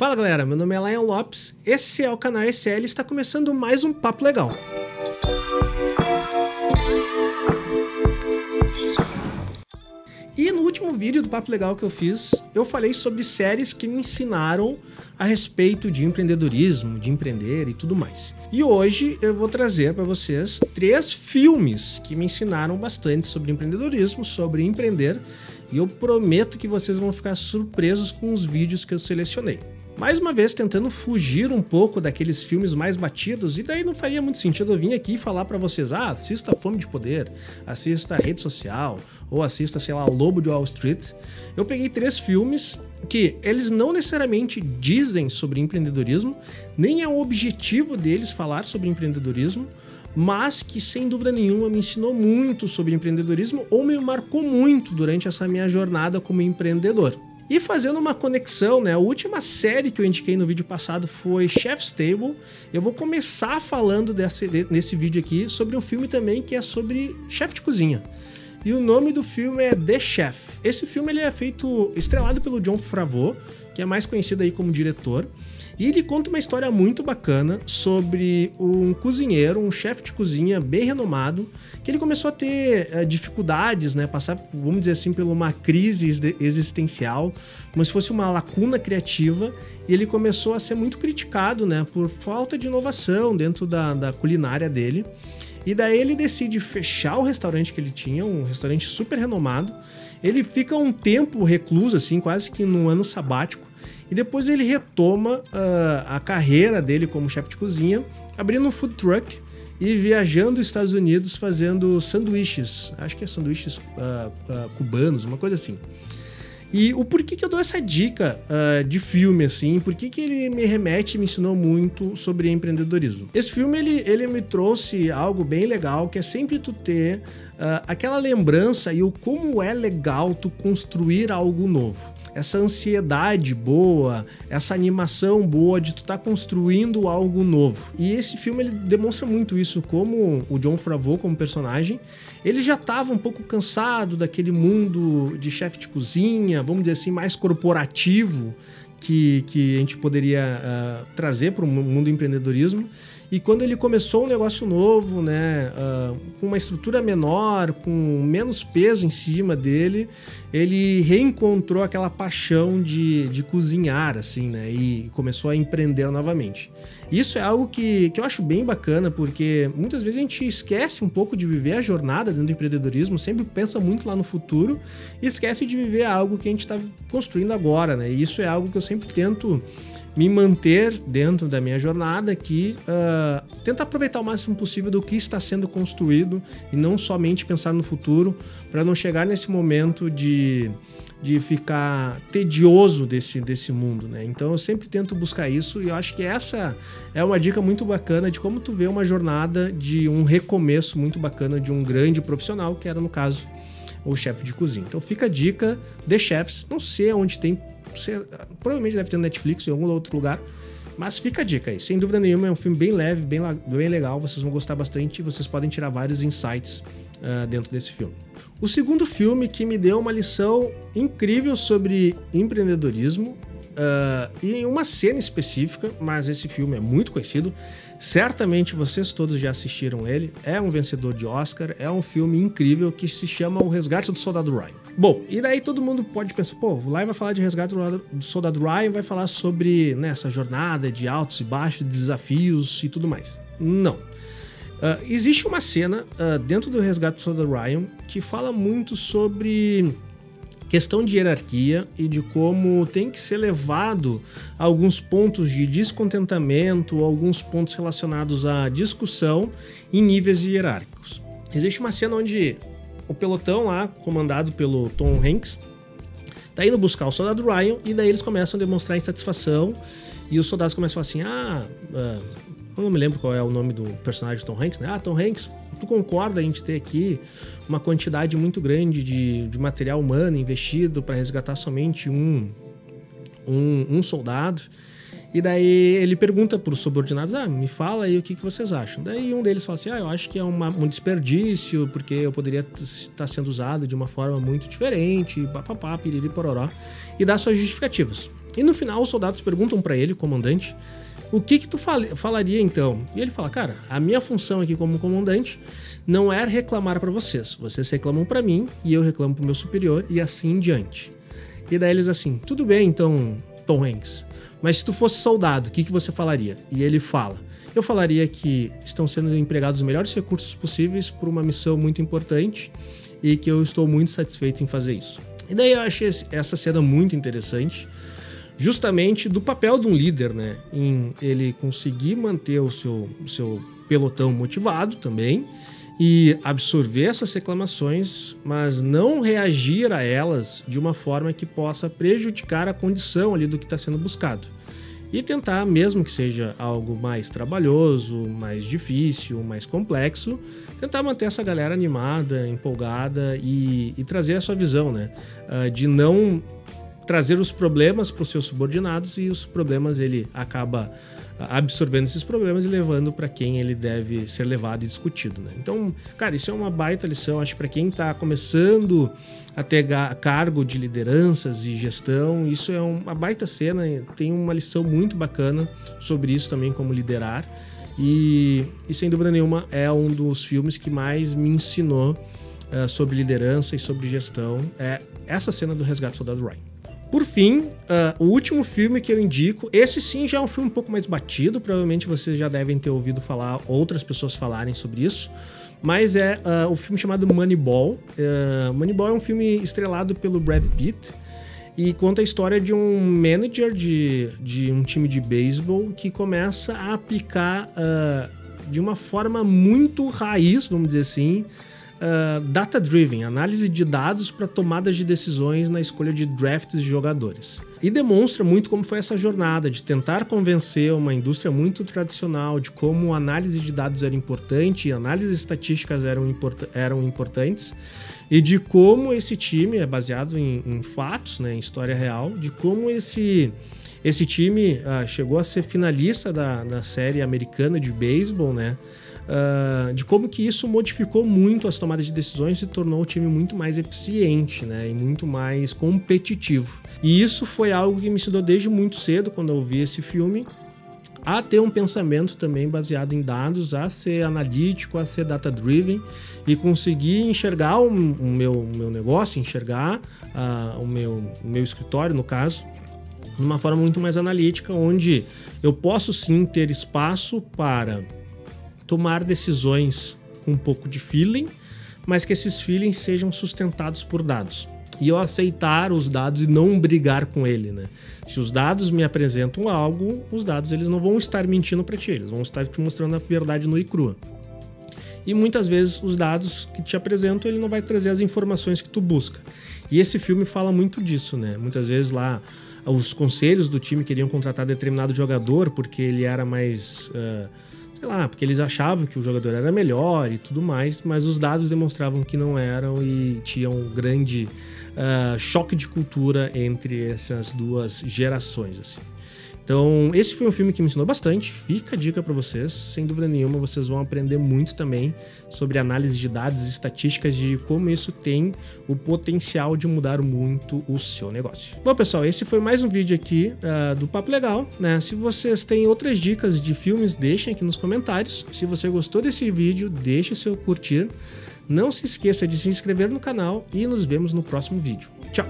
Fala galera, meu nome é Lion Lopes, esse é o canal SL e está começando mais um Papo Legal. E no último vídeo do Papo Legal que eu fiz, eu falei sobre séries que me ensinaram a respeito de empreendedorismo, de empreender e tudo mais. E hoje eu vou trazer para vocês 3 filmes que me ensinaram bastante sobre empreendedorismo, sobre empreender, e eu prometo que vocês vão ficar surpresos com os vídeos que eu selecionei. Mais uma vez tentando fugir um pouco daqueles filmes mais batidos, e daí não faria muito sentido eu vir aqui e falar pra vocês, assista Fome de Poder, assista Rede Social, ou assista, sei lá, O Lobo de Wall Street. Eu peguei 3 filmes que eles não necessariamente dizem sobre empreendedorismo, nem é o objetivo deles falar sobre empreendedorismo, mas que sem dúvida nenhuma me ensinou muito sobre empreendedorismo ou me marcou muito durante essa minha jornada como empreendedor. E fazendo uma conexão, né? A última série que eu indiquei no vídeo passado foi Chef's Table. Eu vou começar falando nesse vídeo aqui sobre um filme também que é sobre chefe de cozinha. E o nome do filme é The Chef. Esse filme ele é estrelado pelo Jon Favreau, que é mais conhecido aí como diretor. E ele conta uma história muito bacana sobre um cozinheiro, um chefe de cozinha bem renomado, que ele começou a ter dificuldades, né? Passar, vamos dizer assim, por uma crise existencial, como se fosse uma lacuna criativa, e ele começou a ser muito criticado, né? Por falta de inovação dentro da culinária dele. E daí ele decide fechar o restaurante que ele tinha, um restaurante super renomado. Ele fica um tempo recluso, assim, quase que num ano sabático. E depois ele retoma a carreira dele como chefe de cozinha, abrindo um food truck e viajando os Estados Unidos fazendo sanduíches. Acho que é sanduíches cubanos, uma coisa assim. E o porquê que eu dou essa dica de filme, assim, por que ele me remete e me ensinou muito sobre empreendedorismo? Esse filme, ele me trouxe algo bem legal, que é sempre tu ter aquela lembrança e o como é legal tu construir algo novo. Essa ansiedade boa, essa animação boa de tu estar construindo algo novo. E esse filme, ele demonstra muito isso, como o Jon Favreau como personagem, ele já estava um pouco cansado daquele mundo de chefe de cozinha, vamos dizer assim, mais corporativo, que a gente poderia trazer para o mundo do empreendedorismo. E quando ele começou um negócio novo, né, com uma estrutura menor, com menos peso em cima dele, ele reencontrou aquela paixão de cozinhar, assim, né, e começou a empreender novamente. Isso é algo que eu acho bem bacana, porque muitas vezes a gente esquece um pouco de viver a jornada dentro do empreendedorismo, sempre pensa muito lá no futuro e esquece de viver algo que a gente está construindo agora, né, e isso é algo que eu sempre tento me manter dentro da minha jornada aqui, tentar aproveitar o máximo possível do que está sendo construído e não somente pensar no futuro, para não chegar nesse momento de ficar tedioso desse mundo, né? Então eu sempre tento buscar isso e eu acho que essa é uma dica muito bacana de como tu vê uma jornada de um recomeço muito bacana de um grande profissional, que era no caso o chefe de cozinha. Então fica a dica, The Chefs, não sei onde tem, provavelmente deve ter no Netflix ou em algum outro lugar, mas fica a dica aí, sem dúvida nenhuma. É um filme bem leve, bem legal, vocês vão gostar bastante e vocês podem tirar vários insights dentro desse filme. O segundo filme que me deu uma lição incrível sobre empreendedorismo, e em uma cena específica, mas esse filme é muito conhecido, certamente vocês todos já assistiram ele, é um vencedor de Oscar, é um filme incrível que se chama O Resgate do Soldado Ryan. Bom, e daí todo mundo pode pensar, pô, o Lion vai falar de Resgate do Soldado Ryan, vai falar sobre, né, essa jornada de altos e baixos, de desafios e tudo mais. Não. Existe uma cena dentro do Resgate do Soldado Ryan que fala muito sobre questão de hierarquia e de como tem que ser levado a alguns pontos de descontentamento, alguns pontos relacionados à discussão em níveis hierárquicos. Existe uma cena onde o pelotão lá, comandado pelo Tom Hanks, tá indo buscar o soldado Ryan e daí eles começam a demonstrar insatisfação e os soldados começam a falar assim, eu não me lembro qual é o nome do personagem de Tom Hanks, né? Tom Hanks, tu concorda a gente ter aqui uma quantidade muito grande de material humano investido para resgatar somente um soldado? E daí ele pergunta para os subordinados, me fala aí o que vocês acham. Daí um deles fala assim, eu acho que é um desperdício, porque eu poderia estar sendo usado de uma forma muito diferente, papapá, piriri, pororó, e dá suas justificativas. E no final os soldados perguntam para ele, o comandante, o que tu falaria então? E ele fala, cara, a minha função aqui como comandante não é reclamar para vocês. Vocês reclamam para mim e eu reclamo pro meu superior e assim em diante. E daí eles assim, tudo bem então, Tom Hanks, mas se tu fosse soldado, o que você falaria? E ele fala, eu falaria que estão sendo empregados os melhores recursos possíveis por uma missão muito importante e que eu estou muito satisfeito em fazer isso. E daí eu achei essa cena muito interessante, justamente do papel de um líder, né? Em ele conseguir manter o seu pelotão motivado também e absorver essas reclamações, mas não reagir a elas de uma forma que possa prejudicar a condição ali do que está sendo buscado. E tentar, mesmo que seja algo mais trabalhoso, mais difícil, mais complexo, tentar manter essa galera animada, empolgada e trazer a sua visão, né? De não trazer os problemas para os seus subordinados e os problemas ele acaba absorvendo esses problemas e levando para quem ele deve ser levado e discutido, né? Então, cara, isso é uma baita lição, acho que para quem está começando a ter cargo de lideranças e gestão, isso é uma baita cena, tem uma lição muito bacana sobre isso também, como liderar, e sem dúvida nenhuma é um dos filmes que mais me ensinou sobre liderança e sobre gestão, é essa cena do Resgate do Soldado Ryan. Por fim, o último filme que eu indico, esse sim já é um filme um pouco mais batido, provavelmente vocês já devem ter ouvido falar, outras pessoas falarem sobre isso, mas é o filme chamado Moneyball. Moneyball é um filme estrelado pelo Brad Pitt e conta a história de um manager de um time de beisebol que começa a aplicar de uma forma muito raiz, vamos dizer assim, data-driven, análise de dados para tomadas de decisões na escolha de drafts de jogadores. E demonstra muito como foi essa jornada de tentar convencer uma indústria muito tradicional de como a análise de dados era importante e análises estatísticas eram importantes e de como esse time é baseado em fatos, né, em história real, de como esse time chegou a ser finalista da série americana de beisebol, né? De como que isso modificou muito as tomadas de decisões e tornou o time muito mais eficiente, né, e muito mais competitivo. E isso foi algo que me ensinou desde muito cedo, quando eu vi esse filme, a ter um pensamento também baseado em dados, a ser analítico, a ser data-driven e conseguir enxergar o meu negócio, enxergar o meu escritório, no caso, de uma forma muito mais analítica, onde eu posso sim ter espaço para tomar decisões com um pouco de feeling, mas que esses feelings sejam sustentados por dados. E eu aceitar os dados e não brigar com ele, né? Se os dados me apresentam algo, os dados eles não vão estar mentindo para ti, eles vão estar te mostrando a verdade nua e crua. E muitas vezes os dados que te apresentam, ele não vai trazer as informações que tu busca. E esse filme fala muito disso, né? Muitas vezes lá os conselhos do time queriam contratar determinado jogador porque ele era mais... sei lá, porque eles achavam que o jogador era melhor e tudo mais, mas os dados demonstravam que não eram e tinha um grande choque de cultura entre essas duas gerações, assim. Então, esse foi um filme que me ensinou bastante, fica a dica para vocês, sem dúvida nenhuma, vocês vão aprender muito também sobre análise de dados e estatísticas de como isso tem o potencial de mudar muito o seu negócio. Bom, pessoal, esse foi mais um vídeo aqui do Papo Legal, né? Se vocês têm outras dicas de filmes, deixem aqui nos comentários. Se você gostou desse vídeo, deixe seu curtir. Não se esqueça de se inscrever no canal e nos vemos no próximo vídeo. Tchau!